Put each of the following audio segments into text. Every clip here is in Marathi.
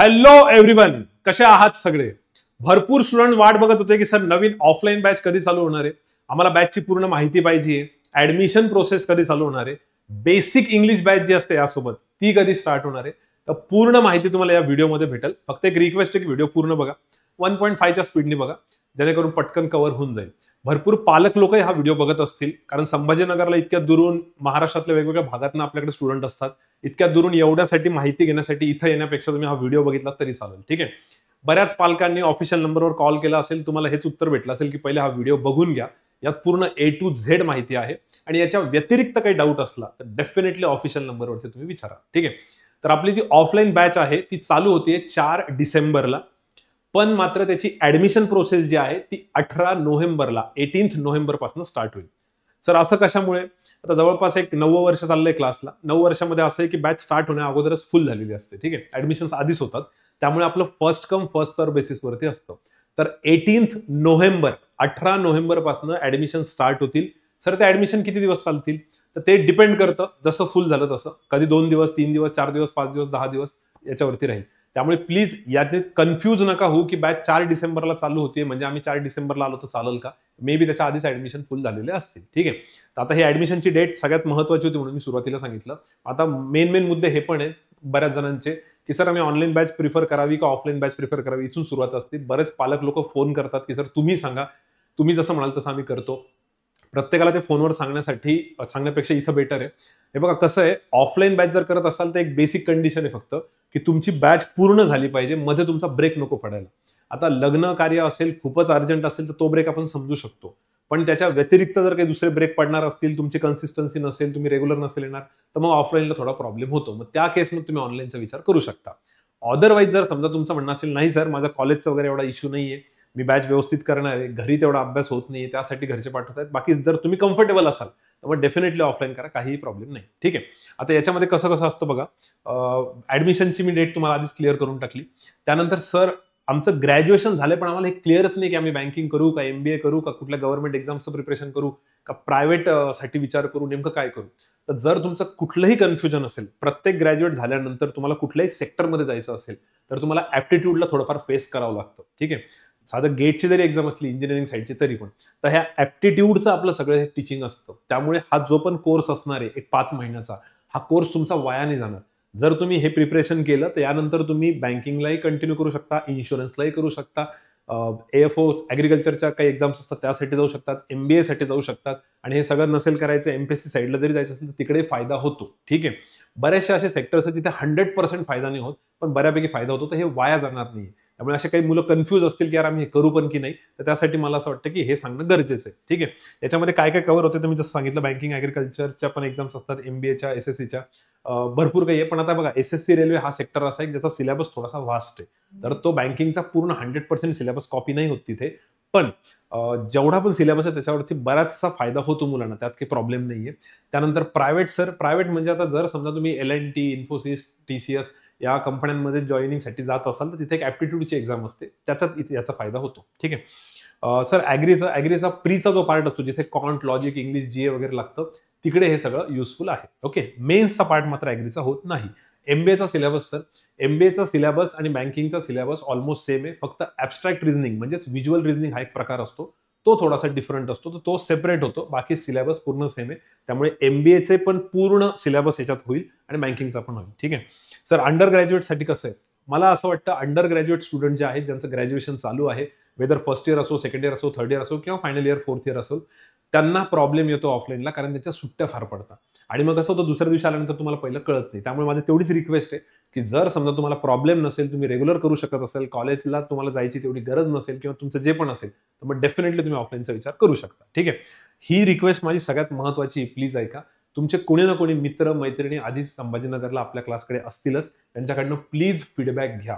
हॅलो एव्हरीवन, कसे आहात सगळे? भरपूर स्टुडंट वाट बघत होते की सर नवीन ऑफलाईन बॅच कधी चालू होणार आहे, आम्हाला बॅचची पूर्ण माहिती पाहिजे, ऍडमिशन प्रोसेस कधी चालू होणार आहे, बेसिक इंग्लिश बॅच जी असते यासोबत ती कधी स्टार्ट होणार आहे. तर पूर्ण माहिती तुम्हाला या व्हिडिओमध्ये भेटेल. फक्त एक रिक्वेस्ट आहे की व्हिडिओ पूर्ण बघा, 1.5च्या स्पीडने बघा, जेणेकरून पटकन कव्हर होऊन जाईल. भरपूर पालक लोक हा व्हिडिओ बघत असतील, कारण संभाजीनगरला इतक्या दुरून महाराष्ट्रातल्या वेगवेगळ्या भागातून आपल्याकडे स्टुडंट असतात. इतक्या दुरून एवढ्यासाठी माहिती घेण्यासाठी इथं येण्यापेक्षा तुम्ही हा व्हिडिओ बघितला तरी चालेल. ठीक आहे. बऱ्याच पालकांनी ऑफिशियल नंबरवर कॉल केला असेल, तुम्हाला हेच उत्तर भेटलं असेल की पहिले हा व्हिडिओ बघून घ्या, यात पूर्ण A to Z माहिती आहे आणि याच्या व्यतिरिक्त काही डाऊट असला तर डेफिनेटली ऑफिशियल नंबरवरती तुम्ही विचारा. ठीक आहे. तर आपली जी ऑफलाईन बॅच आहे ती चालू होतीये 4 डिसेंबरला, पण मात्र त्याची ऍडमिशन प्रोसेस जी आहे ती 18 नोव्हेंबरला 18 नोव्हेंबर पासून स्टार्ट होईल. सर असं कशामुळे? आता जवळपास एक 9 वर्ष चाललंय क्लासला. 9 वर्षामध्ये असं आहे की बॅच स्टार्ट होण्या अगोदरच फुल झालेली असते. ठीक आहे. ऍडमिशन आधीच होतात, त्यामुळे आपलं फर्स्ट कम फर्स्ट सर्व बेसिसवरती असतं. तर 18 नोव्हेंबर 18 नोव्हेंबर पासून ऍडमिशन स्टार्ट होतील. सर ते ऍडमिशन किती दिवस चालतील? तर ते डिपेंड करतं, जसं फुल झालं तसं. कधी 2 दिवस, 3 दिवस, 4 दिवस, 5 दिवस, 10 दिवस याच्यावरती राहील. त्यामुळे प्लीज यात कन्फ्यूज नका होऊ की बॅच 4 डिसेंबरला चालू होते म्हणजे आम्ही 4 डिसेंबरला आलो तर चालेल का? मे बी त्याच्या आधीच ऍडमिशन फुल झालेले असतील. ठीक आहे. तर आता ही ऍडमिशनची डेट सगळ्यात महत्त्वाची होती म्हणून मी सुरुवातीला सांगितलं. आता मेन मुद्दे हे पण आहेत बऱ्याच जणांचे की सर आम्ही ऑनलाईन बॅच प्रिफर करावी का ऑफलाईन बॅच प्रिफर करावी, इथून सुरुवात असते. बरेच पालक लोक फोन करतात की सर तुम्ही सांगा, तुम्ही जसं म्हणाल तसं आम्ही करतो. प्रत्येकाला ते फोनवर सांगण्यापेक्षा इथं बेटर आहे. हे बघा कसं आहे, ऑफलाईन बॅच जर करत असाल तर एक बेसिक कंडिशन आहे फक्त की तुमची बॅच पूर्ण झाली पाहिजे, मध्ये तुमचा ब्रेक नको पडायला. आता लग्न कार्य असेल, खूपच अर्जंट असेल तर तो ब्रेक आपण समजू शकतो, पण त्याच्या व्यतिरिक्त जर काही दुसरे ब्रेक पडणार असतील, तुमची कन्सिस्टन्सी नसेल, तुम्ही रेग्युलर नसेल येणार, तर मग ऑफलाईनला थोडा प्रॉब्लेम होतो. मग त्या केसमध्ये तुम्ही ऑनलाईनचा विचार करू शकता. अदरवाईज जर समजा तुमचं म्हणणं असेल नाही सर माझा कॉलेजचा वगैरे एवढा इश्यू नाहीये, मी बॅच व्यवस्थित करणार आहे, घरी तेवढा अभ्यास होत नाहीये, त्यासाठी घरचे पाठवत आहेत, बाकी जर तुम्ही कम्फर्टेबल असाल तर मग डेफिनेटली ऑफलाईन करा, काहीही प्रॉब्लेम नाही. ठीक आहे. आता याच्यामध्ये कसं असतं बघा, ऍडमिशनची मी डेट तुम्हाला आधीच क्लिअर करून टाकली. त्यानंतर सर आमचं ग्रॅज्युएशन झालं पण आम्हाला हे क्लिअरच नाही की आम्ही बँकिंग करू का, MBA करू का, कुठल्या गव्हर्नमेंट एक्झामचं प्रिपरेशन करू का, प्रायव्हेट साठी विचार करू, नेमकं काय करू. तर जर तुमचं कुठलंही कन्फ्युजन असेल, प्रत्येक ग्रॅज्युएट झाल्यानंतर तुम्हाला कुठल्याही सेक्टरमध्ये जायचं असेल तर तुम्हाला ऍप्टिट्यूडला थोडंफार फेस करावं लागतं. ठीक आहे. साधं गेटची जरी एक्झाम असली इंजिनिअरिंग साईडची तरी पण, तर ह्या ऍप्टिट्यूडचं आपलं सगळं टीचिंग असतं. त्यामुळे हा जो पण कोर्स असणार आहे एक 5 महिन्याचा, हा कोर्स तुमचा वाया नाही जाणार. जर तुम्ही हे प्रिपरेशन केलं तर यानंतर तुम्ही बँकिंगलाही कंटिन्यू करू शकता, इन्शुरन्सलाही करू शकता, AFO ऍग्रिकल्चरच्या काही एक्झाम्स असतात त्यासाठी जाऊ शकतात, MBA साठी जाऊ शकतात, आणि हे सगळं नसेल करायचं MPSC साईडला जरी जायचं असेल तर तिकडे फायदा होतो. ठीक आहे. बरेचसे असे सेक्टर्स आहेत जिथे 100% फायदा नाही होत, पण बऱ्यापैकी फायदा होतो, तर हे वाया जाणार नाही. त्यामुळे असे काही मुलं कन्फ्यूज असतील की यार आम्ही हे करू पण की नाही, तर त्यासाठी मला असं वाटतं की हे सांगणं गरजेचं आहे. ठीक आहे. याच्यामध्ये काय काय कव्हर होते तर मी जसं सांगितलं, बँकिंग ऍग्रिकल्चरच्या पण एक्झाम्स असतात, MBAच्या, SSCच्या, भरपूर काही आहे. पण आता बघा SSC रेल्वे हा सेक्टर असा आहे ज्याचा सिलेबस थोडासा वास्ट आहे, तर तो बँकिंगचा पूर्ण 100% सिलेबस कॉपी नाही होत तिथे, पण जेवढा पण सिलेबस आहे त्याच्यावरती बराचसा फायदा होतो मुलांना, त्यात काही प्रॉब्लेम नाहीये. त्यानंतर प्रायव्हेट म्हणजे आता जर समजा तुम्ही L&T, इन्फोसिस, TCS या कंपन्यांमध्ये जॉईनिंगसाठी जात असाल तर तिथे एक ऍप्टिट्यूडची एक्झाम असते, त्याच्यात याचा फायदा होतो. ठीक आहे. सर ऍग्रीचा प्रीचा जो पार्ट असतो जिथे कॉन्ट, लॉजिक, इंग्लिश, GA वगैरे लागतं, तिकडे हे सगळं युजफुल आहे. ओके. मेन्सचा पार्ट मात्र ऍग्रीचा होत नाही. MBAचा सिलेबस सर, MBAचा सिलेबस आणि बँकिंगचा सिलेबस ऑलमोस्ट सेम आहे, फक्त ऍब्स्ट्रॅक्ट रिझनिंग म्हणजेच व्हिज्युअल रिझनिंग हा एक प्रकार असतो, तो थोडासा डिफरंट असतो, तर तो सेपरेट होतो. बाकी सिलेबस पूर्ण सेम आहे. त्यामुळे MBAचे पण पूर्ण सिलेबस याच्यात होईल आणि बँकिंगचा पण होईल. ठीक आहे. सर अंडर ग्रॅज्युएटसाठी कसं आहे, मला असं वाटतं अंडर ग्रॅज्युएट स्टुडंट जे आहेत ज्यांचं ग्रॅज्युएशन चालू आहे, वेदर फर्स्ट इयर असो, सेकंड इयर असो, थर्ड इयर असो किंवा फायनल इयर, फोर्थ इयर असो, त्यांना प्रॉब्लेम येतो ऑफलाईनला, कारण त्यांच्या सुट्ट्या फार पडतात आणि मग कसं होतं दुसऱ्या दिवशी आल्यानंतर तुम्हाला पहिलं कळत नाही. त्यामुळे माझी तेवढीच रिक्वेस्ट आहे की जर समजा तुम्हाला प्रॉब्लेम नसेल, तुम्ही रेग्युलर करू शकत असेल, कॉलेजला तुम्हाला जायची तेवढी गरज नसेल किंवा तुमचं जे पण असेल, तर मग डेफिनेटली तुम्ही ऑफलाईनचा विचार करू शकता. ठीक आहे. ही रिक्वेस्ट माझी सगळ्यात महत्त्वाची, प्लीज ऐका. तुमचे कोणी ना कोणी मित्र मैत्रिणी आधीच संभाजीनगरला आपल्या क्लासकडे असतीलच, त्यांच्याकडनं प्लीज फीडबॅक घ्या.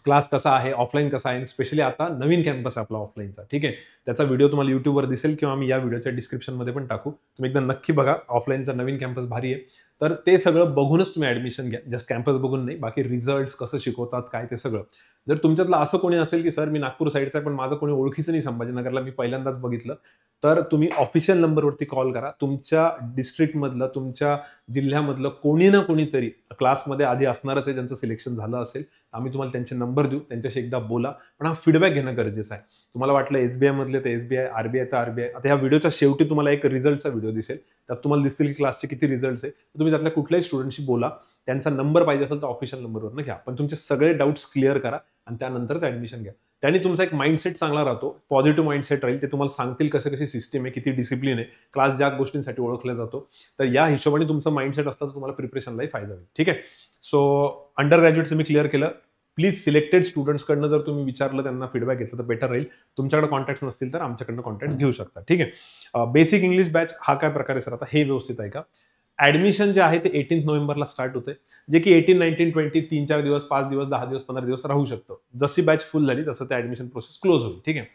क्लास कसा आहे, ऑफलाईन कसा आहे, स्पेशली आता नवीन कॅम्पस आहे आपला ऑफलाईनचा. ठीक आहे. त्याचा व्हिडिओ तुम्हाला युट्यूबवर दिसेल किंवा आम्ही या व्हिडिओच्या डिस्क्रिप्शनमध्ये पण टाकू, तुम्ही एकदा नक्की बघा. ऑफलाईनचा नवीन कॅम्पस भारी आहे, तर ते सगळं बघूनच तुम्ही ऍडमिशन घ्या. जस्ट कॅम्पस बघून नाही, बाकी रिझल्ट कसं शिकवतात काय ते सगळं. जर तुमच्यातलं असं कोणी असेल की सर मी नागपूर साईडचा आहे पण माझं कोणी ओळखीचं नाही संभाजीनगरला, मी पहिल्यांदाच बघितलं, तर तुम्ही ऑफिशियल नंबरवरती कॉल करा. तुमच्या डिस्ट्रिक्टमधलं, तुमच्या जिल्ह्यामधलं कोणी ना कोणीतरी क्लासमध्ये आधी असणारच आहे ज्यांचं सिलेक्शन झालं असेल. आम्ही तुम्हाला त्यांचे नंबर देऊ, त्यांच्याशी एकदा बोला. पण हा फीडबॅक घेणं गरजेचं आहे. तुम्हाला वाटलं एसबीआय मधले तर एसबीआय, आरबीआय तर आरबीआय. आता ह्या व्हिडिओच्या शेवटी तुम्हाला एक रिझल्टचा व्हिडिओ दिसेल. त्यात तुम्हाला दिसतील की क्लासचे किती रिझल्ट आहे. तुम्ही त्यातल्या कुठल्याही स्टुडंटशी बोला. त्यांचा नंबर पाहिजे असेल तर ऑफिशियल नंबरवरनं घ्या. पण तुमचे सगळे डाऊट्स क्लिअर करा आणि त्यानंतरच ऍडमिशन घ्या. त्याने तुमचा एक माइंडसेट चांगला राहतो, पॉझिटिव्ह माइंडसेट राहील. ते तुम्हाला सांगतील कशी सिस्टीम आहे, किती डिसिप्लिन आहे, क्लास ज्या गोष्टींसाठी ओळखला जातो. तर या हिशोबाने तुमचं माइंडसेट असतं तर तुम्हाला प्रिपरेशनलाही फायदा होईल. ठीक आहे. सो अंडर ग्रॅज्युएटचं मी क्लिअर केलं. प्लीज सिलेक्टेड स्टुडंट्सकडनं जर तुम्ही विचारलं, त्यांना फीडबॅक घेतला तर बेटर राहील. तुमच्याकडे कॉन्टॅक्ट नसतील तर आमच्याकडनं कॉन्टॅक्ट घेऊ शकता. ठीक आहे. बेसिक इंग्लिश बॅच हा काय प्रकार आहे सर, आता हे व्यवस्थित आहे का. ऍडमिशन जे आहे ते 18 नोव्हेंबरला स्टार्ट होते, जे की 18, 19, 20 3-4 दिवस, 5 दिवस, 10 दिवस, 15 दिवस राहू शकतं. जशी बॅच फुल झाली तसं ते ऍडमिशन प्रोसेस क्लोज होईल. ठीक आहे.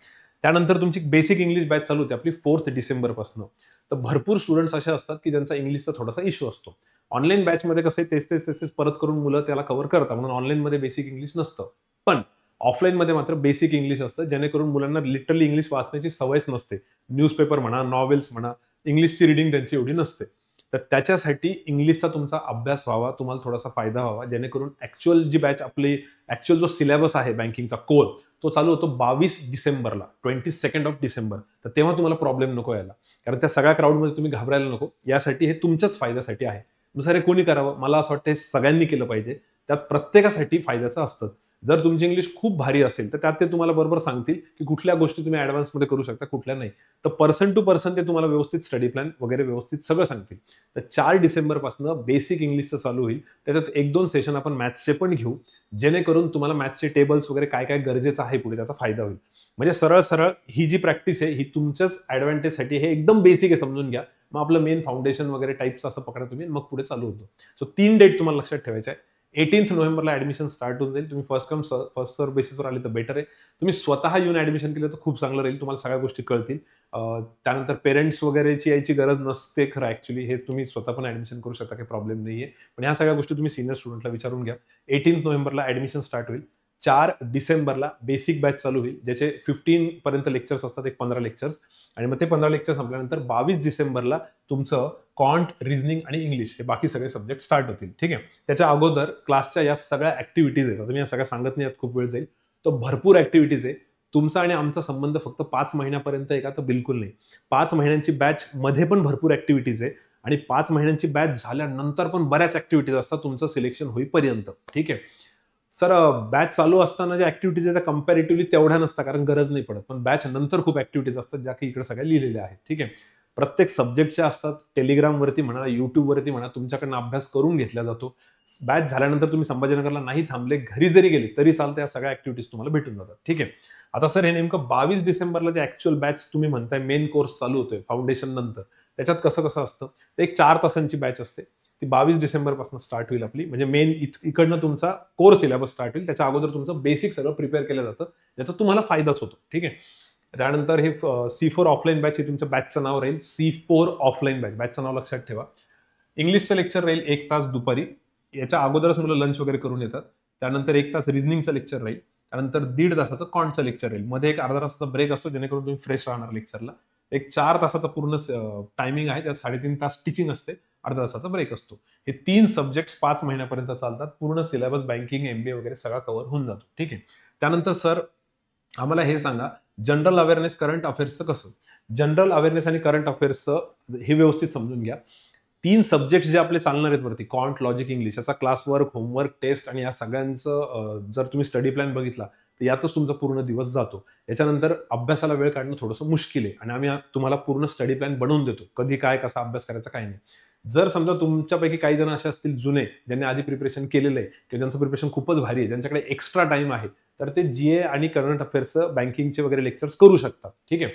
त्यानंतर तुमची बेसिक इंग्लिश बॅच चालू होते आपली 4 डिसेंबरपासून. तर भरपूर स्टुडंट्स असे असतात की ज्यांचा इंग्लिशचा थोडासा इश्यू असतो. ऑनलाईन बॅचमध्ये कसं तेच परत करून मुलं त्याला कव्हर करतात, म्हणून ऑनलाईनमध्ये बेसिक इंग्लिश नसतं. पण ऑफलाईनमध्ये मात्र बेसिक इंग्लिश असतं, जेणेकरून मुलांना लिटरली इंग्लिश वाचण्याची सवयच नसते. न्यूजपेपर म्हणा, नॉवेल्स म्हणा, इंग्लिशची रिडिंग त्यांची एवढी नसते. तर त्याच्यासाठी इंग्लिशचा तुमचा अभ्यास व्हावा, तुम्हाला थोडासा फायदा व्हावा, जेणेकरून ऍक्च्युअल जी बॅच आपली ऍक्च्युअल जो सिलेबस आहे बँकिंगचा कोर, तो चालू होतो 22 डिसेंबरला, 22 डिसेंबर. तर तेव्हा तुम्हाला प्रॉब्लेम नको यायला, कारण त्या सगळ्या क्राऊडमध्ये तुम्ही घाबरायला नको. यासाठी हे तुमच्याच फायद्यासाठी आहे. दुसरं हे कोणी करावं, मला असं वाटतं हे सगळ्यांनी केलं पाहिजे. त्यात प्रत्येकासाठी फायद्याचं असतं. जर तुमची इंग्लिश खूप भारी असेल तर त्यात ते तुम्हाला बरोबर सांगतील की कुठल्या गोष्टी तुम्ही ऍडव्हान्समध्ये करू शकता, कुठल्या नाही. तर पर्सन टू पर्सन ते तुम्हाला व्यवस्थित स्टडी प्लॅन वगैरे व्यवस्थित सगळं सांगतील. तर 4 डिसेंबरपासून बेसिक इंग्लिशचं चालू होईल. त्याच्यात 1-2 सेशन आपण मॅथ्सचे पण घेऊ, जेणेकरून तुम्हाला मॅथ्सचे टेबल्स वगैरे काय काय गरजेचं आहे पुढे त्याचा फायदा होईल. म्हणजे सरळ सरळ ही जी प्रॅक्टिस आहे ही तुमच्याच ऍडव्हान्टेजसाठी, हे एकदम बेसिक आहे समजून घ्या. मग आपलं मेन फाउंडेशन वगैरे टाईप्स असं पकडा तुम्ही, मग पुढे चालू होतं. सो 3 डेट तुम्हाला लक्षात ठेवायच्या आहे. 18 नोव्हेंबरला ऍडमिशन स्टार्ट होऊन जाईल. तुम्ही फर्स्ट कम फर्स्ट सर्व बेसिसवर आले तर बेटर आहे. तुम्ही स्वतः येऊन ऍडमिशन केलं तर खूप चांगलं राहील, तुम्हाला सगळ्या गोष्टी कळतील. त्यानंतर पेरेंट्स वगैरेची यायची गरज नसते खरं ऍक्च्युली, हे तुम्ही स्वतः पण ऍडमिशन करू शकता, काही प्रॉब्लेम नाहीये. पण ह्या सगळ्या गोष्टी तुम्ही सिनियर स्टुडंटला विचारून घ्या. 18 नोव्हेंबरला ऍडमिशन स्टार्ट होईल. 4 डिसेंबरला बेसिक बॅच चालू होईल, ज्याचे 15 पर्यंत लेक्चर्स असतात, एक 15 लेक्चर्स. आणि मग ते 15 लेक्चर संपल्यानंतर 22 डिसेंबरला तुमचं कॉन्ट, रिझनिंग आणि इंग्लिश हे बाकी सगळे सब्जेक्ट स्टार्ट होतील. ठीक आहे. त्याच्या अगोदर क्लासच्या या सगळ्या ऍक्टिव्हिटीज आहेत, मी या सगळ्या सांगत नाही, खूप वेळ जाईल. तर भरपूर ऍक्टिव्हिटीज आहे. तुमचा आणि आमचा संबंध फक्त 5 महिन्यापर्यंत आहे का, तर बिलकुल नाही. 5 महिन्यांची बॅच मध्ये पण भरपूर ऍक्टिव्हिटीज आहे आणि 5 महिन्यांची बॅच झाल्यानंतर पण बऱ्याच ऍक्टिव्हिटीज असतात तुमचं सिलेक्शन होईपर्यंत. ठीक आहे. सर बॅच चालू असताना ज्या ऍक्टिव्हिटीज आहेत त्या कम्पॅरेटिव्हली तेवढ्या नसतात, कारण गरज नाही पडत. पण बॅच नंतर खूप ऍक्टिव्हिटीज असतात, ज्या की इकडे सगळ्या लिहिलेल्या आहेत. ठीक आहे. प्रत्येक सब्जेक्टच्या असतात. टेलिग्रामवरती म्हणा, युट्यूबवरती म्हणा, तुमच्याकडनं अभ्यास करून घेतला जातो. बॅच झाल्यानंतर तुम्ही संभाजीनगरला नाही थांबले, घरी जरी गेले तरी चालतं, या सगळ्या ऍक्टिव्हिटीज तुम्हाला भेटून जातात. ठीक आहे. आता सर हे नेमकं 22 डिसेंबरला जे ऍक्च्युअल बॅच तुम्ही म्हणताय मेन कोर्स चालू होतोय फाउंडेशन नंतर, त्याच्यात कसं कसं असतं, एक 4 तासांची बॅच असते. ती 22 डिसेंबरपासून स्टार्ट होईल आपली, म्हणजे मेन इकडनं तुमचा कोर सिलेबस स्टार्ट होईल. त्याच्या अगोदर तुमचं बेसिक सगळं प्रिपेअर केलं जातं, ज्याचा तुम्हाला फायदाच होतो. ठीक आहे. त्यानंतर हे C4 ऑफलाईन बॅच, हे तुमच्या बॅचचं नाव राहील. C4 ऑफलाईन बॅच, बॅचचं नाव लक्षात ठेवा. इंग्लिशचं लेक्चर राहील 1 तास दुपारी. याच्या अगोदरच मुलं लंच वगैरे करून येतात. त्यानंतर 1 तास रिझनिंगचं लेक्चर राहील. त्यानंतर 1.5 तासाचं कॉन्टचं लेक्चर राहील. मध्ये एक अर्धा तासाचा ब्रेक असतो, जेणेकरून तुम्ही फ्रेश राहणार लेक्चरला. एक 4 तासाचा पूर्ण टायमिंग आहे, त्यात 3.5 तास टीचिंग असते, अर्धा तासाचा ब्रेक असतो. हे 3 सब्जेक्ट 5 महिन्यापर्यंत चालतात. पूर्ण सिलेबस बँकिंग, MBA वगैरे सगळा कव्हर होऊन जातो. ठीक आहे. त्यानंतर सर आम्हाला हे सांगा, जनरल अवेअरनेस, करंट अफेअर्सचं कसं. जनरल अवेअरनेस आणि करंट अफेअर्सचं हे व्यवस्थित समजून घ्या. 3 सब्जेक्ट जे आपले चालणार आहेत वरती, कॉन्ट, लॉजिक, इंग्लिश, याचा क्लासवर्क, होमवर्क, टेस्ट आणि या सगळ्यांचं जर तुम्ही स्टडी प्लॅन बघितला तर यातच तुमचा पूर्ण दिवस जातो. याच्यानंतर अभ्यासाला वेळ काढणं थोडंसं मुश्किल आहे आणि आम्ही तुम्हाला पूर्ण स्टडी प्लॅन बनवून देतो, कधी काय कसा अभ्यास करायचा काय नाही. जर समजा तुमच्यापैकी काही जण असे असतील जुने, ज्यांनी आधी प्रिपरेशन केलेलं आहे किंवा ज्यांचं प्रिपरेशन खूपच भारी आहे, ज्यांच्याकडे एक्स्ट्रा टाइम आहे, तर ते GA आणि करंट अफेअर्सचं बँकिंगचे वगैरे लेक्चर्स करू शकतात. ठीक आहे.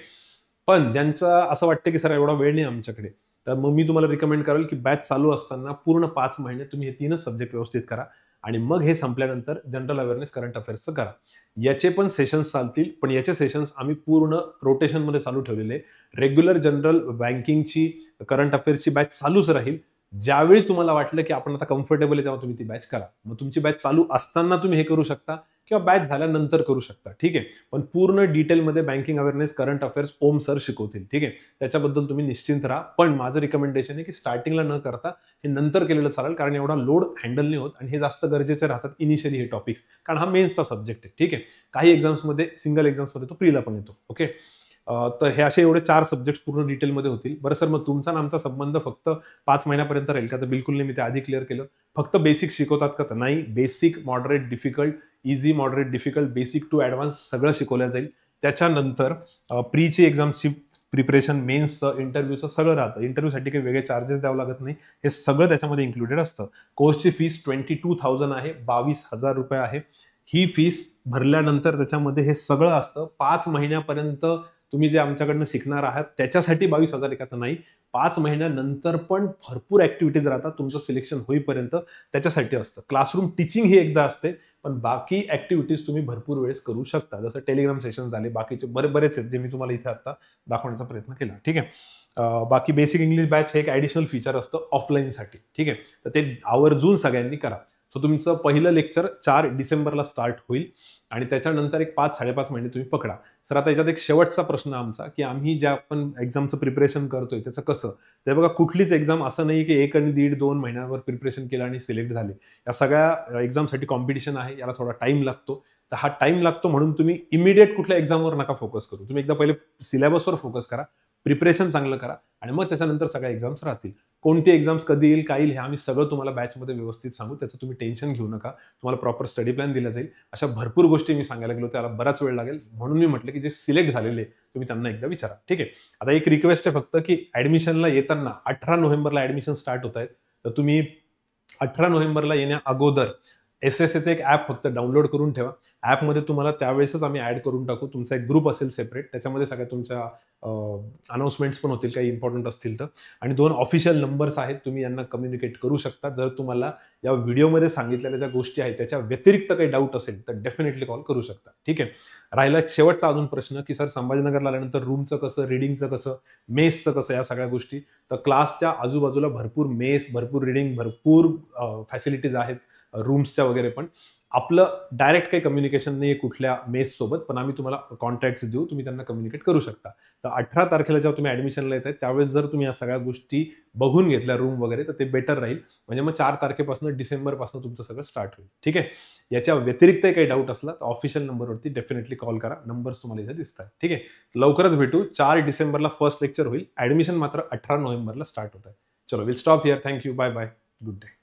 पण ज्यांचं असं वाटतं की सर एवढा वेळ नाही आमच्याकडे, तर मग मी तुम्हाला रिकमेंड करेल की बॅच चालू असताना पूर्ण 5 महिने तुम्ही हे 3च सब्जेक्ट व्यवस्थित करा आणि मग हे संपल्यानंतर जनरल अवेअरनेस, करंट अफेअर्सचं करा. याचे पण सेशन्स चालतील, पण याचे सेशन्स आम्ही पूर्ण रोटेशनमध्ये चालू ठेवलेले. रेग्युलर जनरल बँकिंगची, करंट अफेअर्सची बॅच चालूच राहील. ज्यावेळी तुम्हाला वाटलं की आपण आता कम्फर्टेबल आहे, तेव्हा तुम्ही ती बॅच करा. मग तुमची बॅच चालू असताना तुम्ही हे करू शकता, किंवा बॅच झाल्यानंतर करू शकता. ठीक आहे, पण पूर्ण डिटेलमध्ये बँकिंग अवेअरनेस, करंट अफेअर्स ओम सर शिकवतील. ठीक आहे, त्याच्याबद्दल तुम्ही निश्चिंत राहा. पण माझं रिकमेंडेशन आहे की स्टार्टिंगला न करता हे नंतर केलेलं चालेल, कारण एवढा लोड हँडल नाही होत आणि हे जास्त गरजेचे राहतात इनिशियली हे टॉपिक्स, कारण हा मेन्सचा सब्जेक्ट आहे. ठीक आहे, काही एक्झाम्समध्ये, सिंगल एक्झाम्समध्ये तो प्रीला पण येतो. ओके, तर हे असे एवढे 4 सब्जेक्ट पूर्ण डिटेलमध्ये होतील. बरं सर, मग तुमचा आणि आमचा संबंध फक्त 5 महिन्यापर्यंत राहील का? तर बिलकुल नाही, मी ते आधी क्लिअर केलं. फक्त बेसिक शिकवतात का? तर नाही, basic, moderate, difficult, easy, moderate, difficult, basic to advance सगळं शिकवलं जाईल. त्याच्यानंतर प्रीची एक्झामची प्रिपरेशन, मेन्सचं, इंटरव्ह्यूचं सगळं राहतं. इंटरव्ह्यूसाठी काही वेगळे चार्जेस द्यावं लागत नाही, हे सगळं त्याच्यामध्ये इन्क्लुडेड असतं. कोर्सची फीस 22,000 आहे, 22,000 रुपये आहे. ही फीस भरल्यानंतर त्याच्यामध्ये हे सगळं असतं. 5 महिन्यापर्यंत तुम्ही जे आमच्याकडनं शिकणार आहात त्याच्यासाठी 22,000 एका तर नाही, 5 महिन्यानंतर पण भरपूर ऍक्टिव्हिटीज राहतात तुमचं सिलेक्शन होईपर्यंत, त्याच्यासाठी असतं. क्लासरूम टीचिंग ही एकदा असते, पण बाकी ऍक्टिव्हिटीज तुम्ही भरपूर वेळेस करू शकता. जसं टेलिग्राम सेशन झाले, बाकीचे बरेच आहेत जे मी तुम्हाला इथे आता दाखवण्याचा प्रयत्न केला. ठीक आहे, बाकी बेसिक इंग्लिश बॅच हे एक ॲडिशनल फीचर असतं ऑफलाईनसाठी. ठीक आहे, तर ते आवर्जून सगळ्यांनी करा. सो तुमचं पहिलं लेक्चर 4 डिसेंबरला स्टार्ट होईल आणि त्याच्यानंतर एक 5-5.5 महिने तुम्ही पकडा. सर, आता याच्यात एक शेवटचा प्रश्न आमचा, की आम्ही ज्या आपण एक्झामचं प्रिपरेशन करतोय त्याचं कसं? ते बघा, कुठलीच एक्झाम असं नाही की 1 आणि 1.5-2 महिन्यांवर प्रिपरेशन केलं आणि सिलेक्ट झाले. या सगळ्या एक्झामसाठी कॉम्पिटिशन आहे, याला थोडा टाइम लागतो. तर हा टाइम लागतो म्हणून तुम्ही इमिडिएट कुठल्या एक्झामवर नका फोकस करू. तुम्ही एकदा पहिले सिलेबसवर फोकस करा, प्रिपरेशन चांगलं करा आणि मग त्याच्यानंतर सगळ्या एक्झाम्स राहतील. कोणती एक्झाम्स कधी येईल, काय येईल, हे आम्ही सगळं तुम्हाला बॅचमध्ये व्यवस्थित सांगू. त्याचं तुम्ही टेन्शन घेऊ नका. तुम्हाला प्रॉपर स्टडी प्लॅन दिला जाईल. अशा भरपूर गोष्टी मी सांगायला गेलो, त्याला बराच वेळ लागेल. म्हणून मी म्हटलं की जे सिलेक्ट झालेले तुम्ही त्यांना एकदा विचारा. ठीक आहे, आता एक रिक्वेस्ट आहे फक्त, की ऍडमिशनला येताना 18 नोव्हेंबरला ऍडमिशन स्टार्ट होत आहेत. तर तुम्ही 18 नोव्हेंबरला येण्या अगोदर SSAचं एक ॲप फक्त डाउनलोड करून ठेवा. ॲपमध्ये तुम्हाला त्यावेळेसच आम्ही ॲड करून टाकू. तुमचा एक ग्रुप असेल सेपरेट, त्याच्यामध्ये सगळ्या तुमच्या अनाउन्समेंट्स पण होतील काही इम्पॉर्टंट असतील तर. आणि 2 ऑफिशियल नंबर्स आहेत, तुम्ही यांना कम्युनिकेट करू शकता. जर तुम्हाला या व्हिडिओमध्ये सांगितलेल्या ज्या गोष्टी आहेत त्याच्या व्यतिरिक्त काही डाऊट असेल तर डेफिनेटली कॉल करू शकता. ठीक आहे, राहिला एक शेवटचा अजून प्रश्न, की सर संभाजीनगरला आल्यानंतर रूमचं कसं, रिडिंगचं कसं, मेसचं कसं, या सगळ्या गोष्टी. तर क्लासच्या आजूबाजूला भरपूर मेस, भरपूर रिडिंग, भरपूर फॅसिलिटीज आहेत रूम्सच्या वगैरे. पण आपलं डायरेक्ट काही कम्युनिकेशन नाही आहे कुठल्या मेससोबत, पण आम्ही तुम्हाला कॉन्टॅक्ट्स देऊ, तुम्ही त्यांना कम्युनिकेट करू शकता. तर 18 तारखेला जेव्हा तुम्ही ॲडमिशनला येत आहे त्यावेळेस जर तुम्ही या सगळ्या गोष्टी बघून घेतल्या, रूम वगैरे, तर ते बेटर राहील. म्हणजे मग 4 तारखेपासून डिसेंबरपासून तुमचं सगळं स्टार्ट होईल. ठीक आहे, याच्या व्यतिरिक्त काही डाऊट असला तर ऑफिशियल नंबरवरती डेफिनेटली कॉल करा. नंबर्स तुम्हाला इथे दिसतात. ठीक आहे, लवकरच भेटू. 4 डिसेंबरला फर्स्ट लेक्चर होईल. ॲडमिशन मात्र 18 नोव्हेंबरला स्टार्ट होत आहे. चलो, will stop here. Thank you, bye bye, good day.